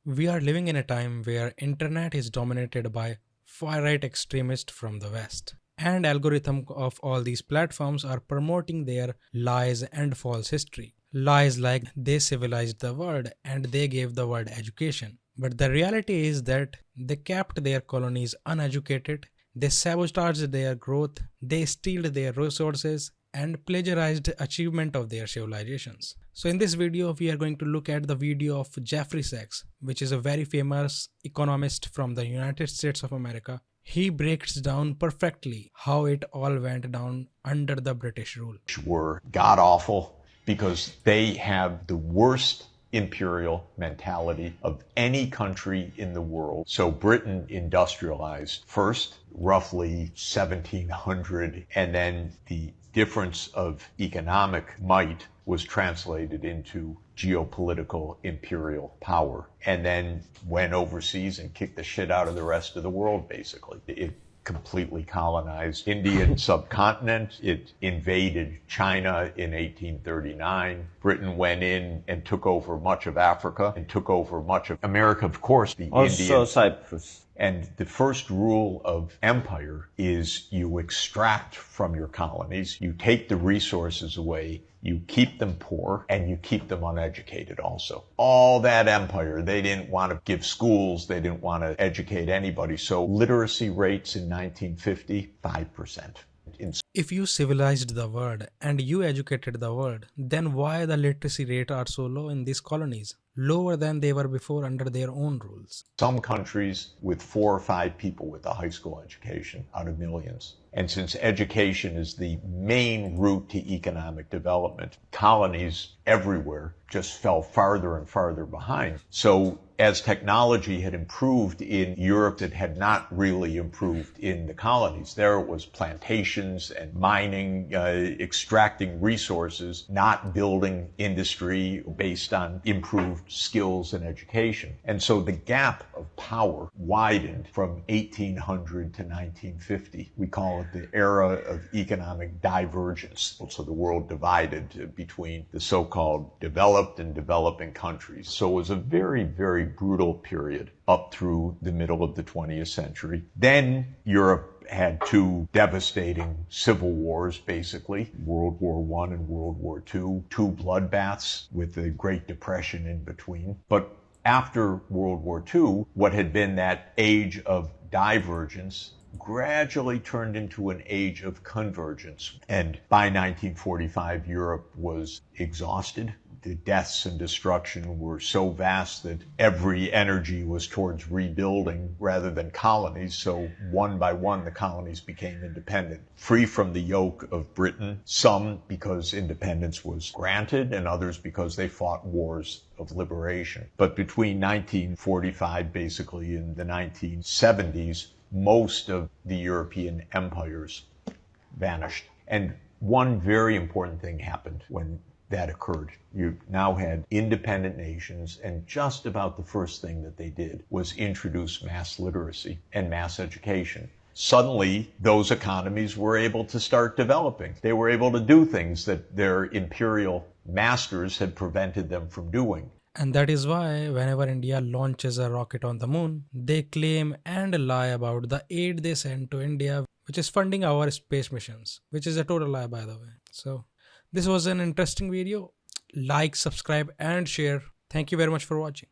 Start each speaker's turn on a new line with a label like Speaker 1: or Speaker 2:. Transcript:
Speaker 1: We are living in a time where internet is dominated by far-right extremists from the West. And algorithm of all these platforms are promoting their lies and false history. Lies like they civilized the world and they gave the world education. But the reality is that they kept their colonies uneducated, they sabotaged their growth, they stealed their resources, and plagiarized achievement of their civilizations. So in this video, we are going to look at the video of Jeffrey Sachs, which is a very famous economist from the United States of America. He breaks down perfectly how it all went down under the British rule.
Speaker 2: Were god awful because they have the worst imperial mentality of any country in the world. So Britain industrialized first, roughly 1700, and then the difference of economic might was translated into geopolitical imperial power, and then went overseas and kicked the shit out of the rest of the world, basically. It completely colonized Indian subcontinent. It invaded China in 1839. Britain went in and took over much of Africa and took over much of America, of course, the
Speaker 3: Also
Speaker 2: Indians.
Speaker 3: Cyprus.
Speaker 2: And the first rule of empire is you extract from your colonies, you take the resources away, you keep them poor, and you keep them uneducated also. All that empire, they didn't want to give schools, they didn't want to educate anybody. So literacy rates in 1950, 5%.
Speaker 1: If you civilized the world and you educated the world, then why the literacy rate are so low in these colonies? Lower than they were before under their own rules.
Speaker 2: Some countries with 4 or 5 people with a high school education out of millions. And since education is the main route to economic development, colonies everywhere just fell farther and farther behind. So as technology had improved in Europe, it had not really improved in the colonies. There it was plantations and mining, extracting resources, not building industry based on improved skills and education. And so the gap of power widened from 1800 to 1950. We call it the era of economic divergence. So the world divided between the so-called developed and developing countries. So it was a very, very brutal period up through the middle of the 20th century. Then Europe had 2 devastating civil wars, basically, World War I and World War II, 2 bloodbaths with the Great Depression in between. But after World War II, what had been that age of divergence gradually turned into an age of convergence. And by 1945, Europe was exhausted. The deaths and destruction were so vast that every energy was towards rebuilding rather than colonies. So one by one, the colonies became independent, free from the yoke of Britain, some because independence was granted and others because they fought wars of liberation. But between 1945, basically, and the 1970s, most of the European empires vanished. And one very important thing happened when that occurred. You now had independent nations, and just about the first thing that they did was introduce mass literacy and mass education. Suddenly, those economies were able to start developing. They were able to do things that their imperial masters had prevented them from doing.
Speaker 1: And that is why whenever India launches a rocket on the moon, they claim and lie about the aid they send to India, which is funding our space missions, which is a total lie, by the way. So this was an interesting video. Like, subscribe and share. Thank you very much for watching.